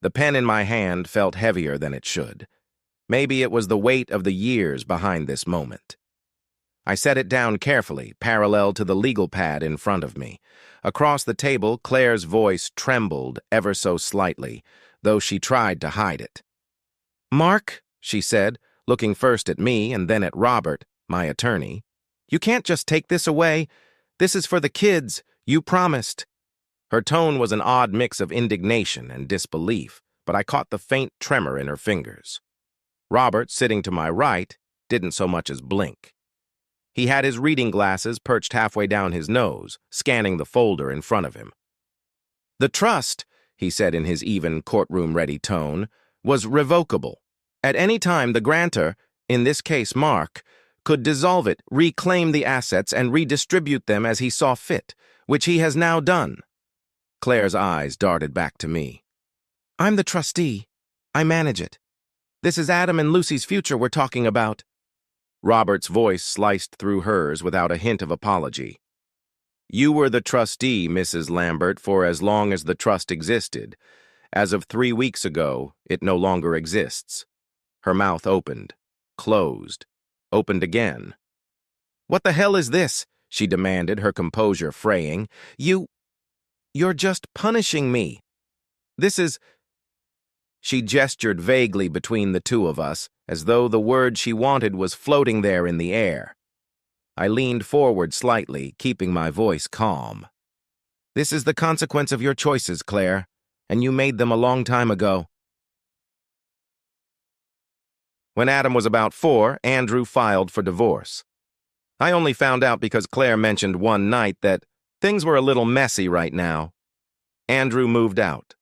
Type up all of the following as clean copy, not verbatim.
The pen in my hand felt heavier than it should. Maybe it was the weight of the years behind this moment. I set it down carefully, parallel to the legal pad in front of me. Across the table, Claire's voice trembled ever so slightly, though she tried to hide it. "Mark," she said, looking first at me and then at Robert, my attorney, "you can't just take this away. This is for the kids. You promised." Her tone was an odd mix of indignation and disbelief, but I caught the faint tremor in her fingers. Robert, sitting to my right, didn't so much as blink. He had his reading glasses perched halfway down his nose, scanning the folder in front of him. "The trust," he said in his even courtroom-ready tone, "was revocable. At any time, the grantor, in this case Mark, could dissolve it, reclaim the assets, and redistribute them as he saw fit, which he has now done." Claire's eyes darted back to me. "I'm the trustee. I manage it. This is Adam and Lucy's future we're talking about." Robert's voice sliced through hers without a hint of apology. "You were the trustee, Mrs. Lambert, for as long as the trust existed. As of 3 weeks ago, it no longer exists." Her mouth opened, closed, opened again. "What the hell is this?" she demanded, her composure fraying. You're just punishing me. This is—" She gestured vaguely between the two of us, as though the word she wanted was floating there in the air. I leaned forward slightly, keeping my voice calm. "This is the consequence of your choices, Claire, and you made them a long time ago." When Adam was about 4, Andrew filed for divorce. I only found out because Claire mentioned one night that things were a little messy right now. Andrew moved out.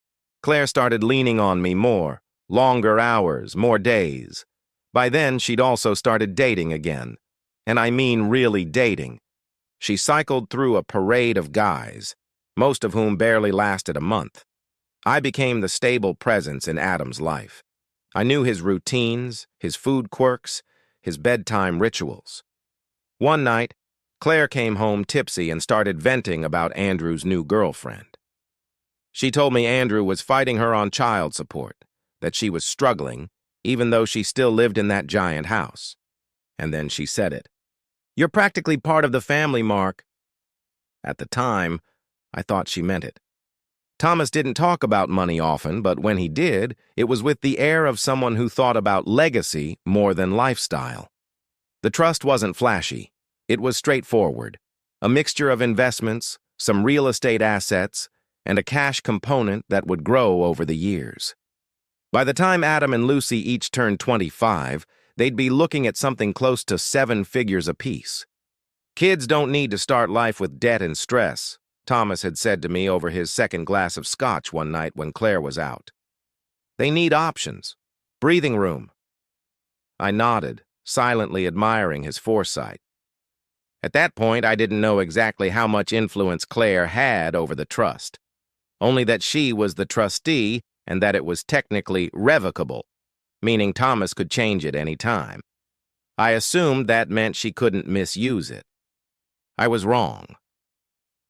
Claire started leaning on me more, longer hours, more days. By then, she'd also started dating again. And I mean really dating. She cycled through a parade of guys, most of whom barely lasted a month. I became the stable presence in Adam's life. I knew his routines, his food quirks, his bedtime rituals. One night, Claire came home tipsy and started venting about Andrew's new girlfriend. She told me Andrew was fighting her on child support, that she was struggling, even though she still lived in that giant house. And then she said it. "You're practically part of the family, Mark." At the time, I thought she meant it. Thomas didn't talk about money often, but when he did, it was with the air of someone who thought about legacy more than lifestyle. The trust wasn't flashy. It was straightforward. A mixture of investments, some real estate assets, and a cash component that would grow over the years. By the time Adam and Lucy each turned 25, they'd be looking at something close to 7 figures apiece. "Kids don't need to start life with debt and stress," Thomas had said to me over his second glass of scotch one night when Claire was out. "They need options, breathing room." I nodded, silently admiring his foresight. At that point, I didn't know exactly how much influence Claire had over the trust, only that she was the trustee and that it was technically revocable, meaning Thomas could change it any time. I assumed that meant she couldn't misuse it. I was wrong.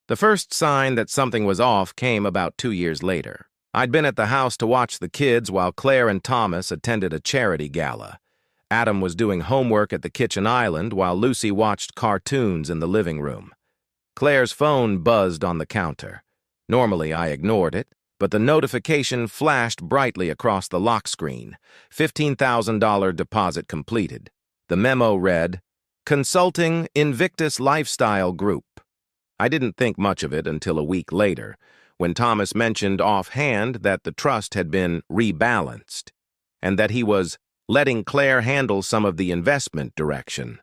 The first sign that something was off came about 2 years later. I'd been at the house to watch the kids while Claire and Thomas attended a charity gala. Adam was doing homework at the kitchen island while Lucy watched cartoons in the living room. Claire's phone buzzed on the counter. Normally, I ignored it, but the notification flashed brightly across the lock screen. $15,000 deposit completed. The memo read, "Consulting Invictus Lifestyle Group." I didn't think much of it until a week later, when Thomas mentioned offhand that the trust had been rebalanced, and that he was letting Claire handle some of the investment direction.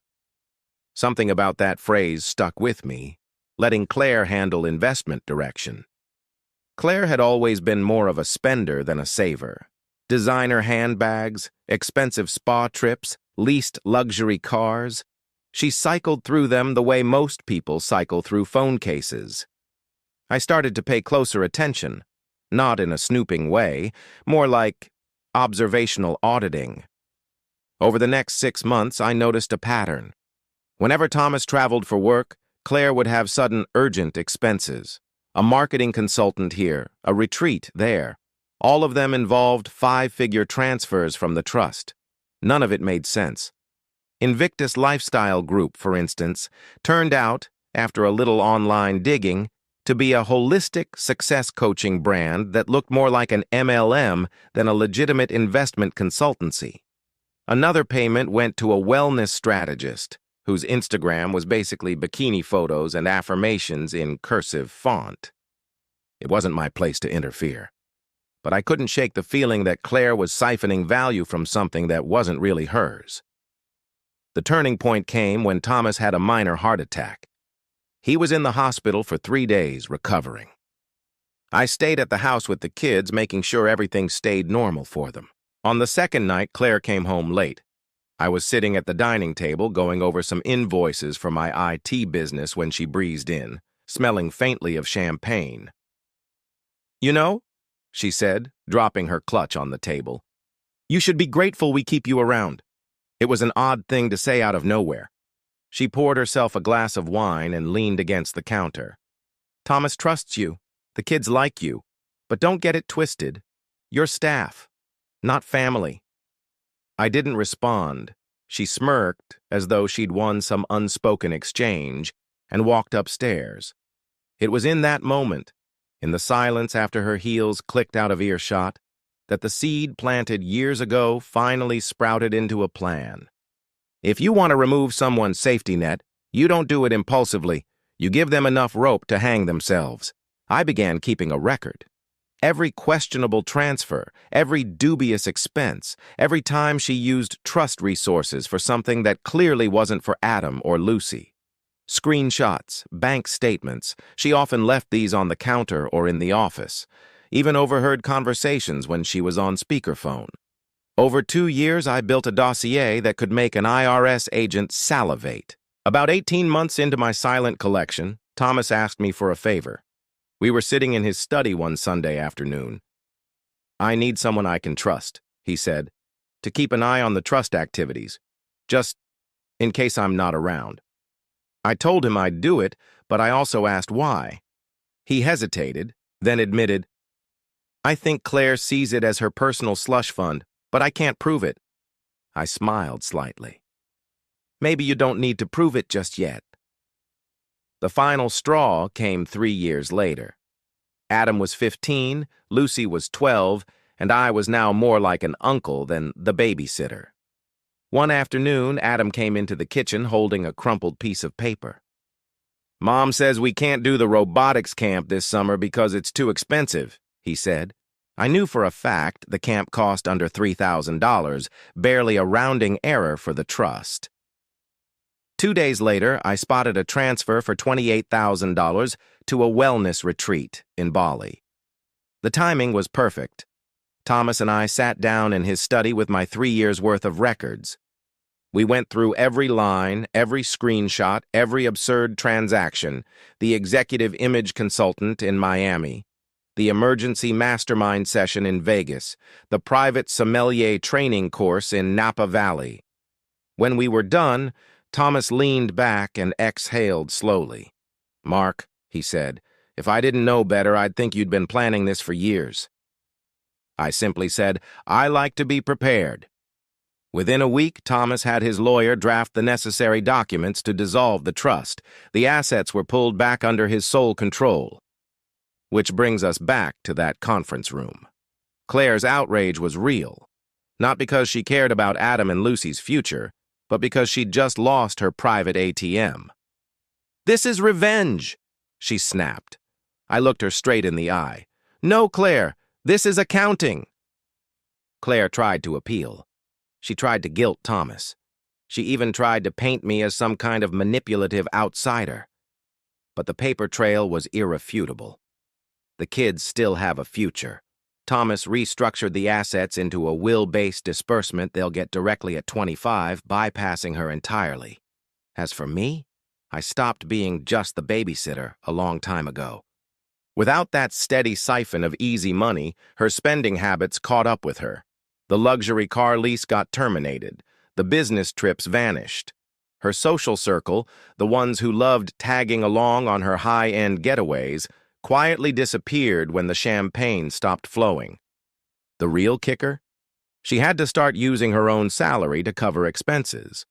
Something about that phrase stuck with me, letting Claire handle investment direction. Claire had always been more of a spender than a saver. Designer handbags, expensive spa trips, leased luxury cars. She cycled through them the way most people cycle through phone cases. I started to pay closer attention, not in a snooping way, more like observational auditing. Over the next 6 months, I noticed a pattern. Whenever Thomas traveled for work, Claire would have sudden urgent expenses. A marketing consultant here, a retreat there, All of them involved five-figure transfers from the trust. None of it made sense. Invictus Lifestyle Group, for instance, turned out, after a little online digging, to be a holistic success coaching brand that looked more like an MLM than a legitimate investment consultancy. Another payment went to a wellness strategist, whose Instagram was basically bikini photos and affirmations in cursive font. It wasn't my place to interfere, but I couldn't shake the feeling that Claire was siphoning value from something that wasn't really hers. The turning point came when Thomas had a minor heart attack. He was in the hospital for 3 days, recovering. I stayed at the house with the kids, making sure everything stayed normal for them. On the second night, Claire came home late. I was sitting at the dining table going over some invoices for my IT business when she breezed in, smelling faintly of champagne. "You know," she said, dropping her clutch on the table, "you should be grateful we keep you around." It was an odd thing to say out of nowhere. She poured herself a glass of wine and leaned against the counter. "Thomas trusts you. The kids like you. But don't get it twisted. You're staff, not family." I didn't respond. She smirked as though she'd won some unspoken exchange and walked upstairs. It was in that moment, in the silence after her heels clicked out of earshot, that the seed planted years ago finally sprouted into a plan. If you want to remove someone's safety net, you don't do it impulsively. You give them enough rope to hang themselves. I began keeping a record. Every questionable transfer, every dubious expense, every time she used trust resources for something that clearly wasn't for Adam or Lucy. Screenshots, bank statements, she often left these on the counter or in the office. Even overheard conversations when she was on speakerphone. Over 2 years, I built a dossier that could make an IRS agent salivate. About 18 months into my silent collection, Thomas asked me for a favor. We were sitting in his study one Sunday afternoon. "I need someone I can trust," he said, "to keep an eye on the trust activities, just in case I'm not around." I told him I'd do it, but I also asked why. He hesitated, then admitted, "I think Claire sees it as her personal slush fund, but I can't prove it." I smiled slightly. "Maybe you don't need to prove it just yet." The final straw came 3 years later. Adam was 15, Lucy was 12, and I was now more like an uncle than the babysitter. One afternoon, Adam came into the kitchen holding a crumpled piece of paper. "Mom says we can't do the robotics camp this summer because it's too expensive," he said. I knew for a fact the camp cost under $3,000, barely a rounding error for the trust. 2 days later, I spotted a transfer for $28,000 to a wellness retreat in Bali. The timing was perfect. Thomas and I sat down in his study with my 3 years' worth of records. We went through every line, every screenshot, every absurd transaction, the executive image consultant in Miami, the emergency mastermind session in Vegas, the private sommelier training course in Napa Valley. When we were done, Thomas leaned back and exhaled slowly. "Mark," he said, "if I didn't know better, I'd think you'd been planning this for years." I simply said, "I like to be prepared." Within a week, Thomas had his lawyer draft the necessary documents to dissolve the trust. The assets were pulled back under his sole control. Which brings us back to that conference room. Claire's outrage was real. Not because she cared about Adam and Lucy's future, but because she'd just lost her private ATM. "This is revenge," she snapped. I looked her straight in the eye. "No, Claire, this is accounting." Claire tried to appeal. She tried to guilt Thomas. She even tried to paint me as some kind of manipulative outsider. But the paper trail was irrefutable. The kids still have a future. Thomas restructured the assets into a will-based disbursement they'll get directly at 25, bypassing her entirely. As for me, I stopped being just the babysitter a long time ago. Without that steady siphon of easy money, her spending habits caught up with her. The luxury car lease got terminated. The business trips vanished. Her social circle, the ones who loved tagging along on her high-end getaways, quietly disappeared when the champagne stopped flowing. The real kicker? She had to start using her own salary to cover expenses.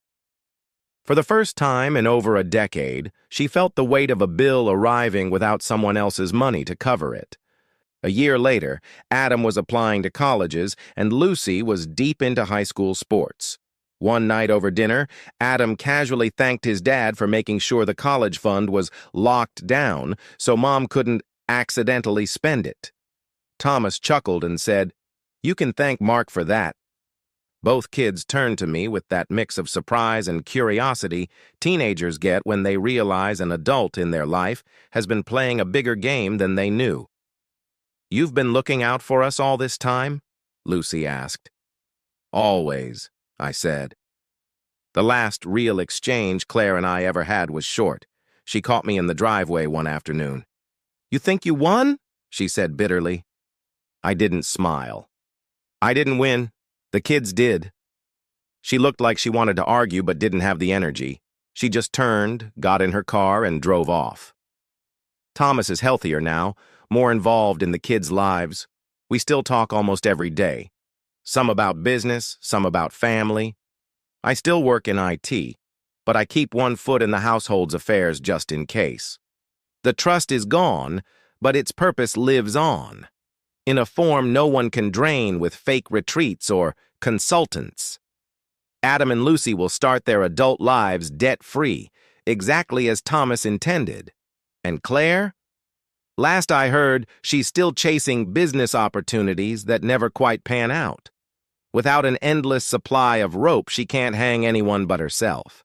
For the first time in over a decade, she felt the weight of a bill arriving without someone else's money to cover it. A year later, Adam was applying to colleges, and Lucy was deep into high school sports. One night over dinner, Adam casually thanked his dad for making sure the college fund was locked down so Mom couldn't accidentally spend it. Thomas chuckled and said, "You can thank Mark for that." Both kids turned to me with that mix of surprise and curiosity teenagers get when they realize an adult in their life has been playing a bigger game than they knew. "You've been looking out for us all this time?" Lucy asked. "Always," I said. The last real exchange Claire and I ever had was short. She caught me in the driveway one afternoon. "You think you won?" she said bitterly. I didn't smile. "I didn't win. The kids did." She looked like she wanted to argue but didn't have the energy. She just turned, got in her car, and drove off. Thomas is healthier now, more involved in the kids' lives. We still talk almost every day. Some about business, some about family. I still work in IT, but I keep one foot in the household's affairs just in case. The trust is gone, but its purpose lives on, in a form no one can drain with fake retreats or consultants. Adam and Lucy will start their adult lives debt-free, exactly as Thomas intended. And Claire? Last I heard, she's still chasing business opportunities that never quite pan out. Without an endless supply of rope, she can't hang anyone but herself.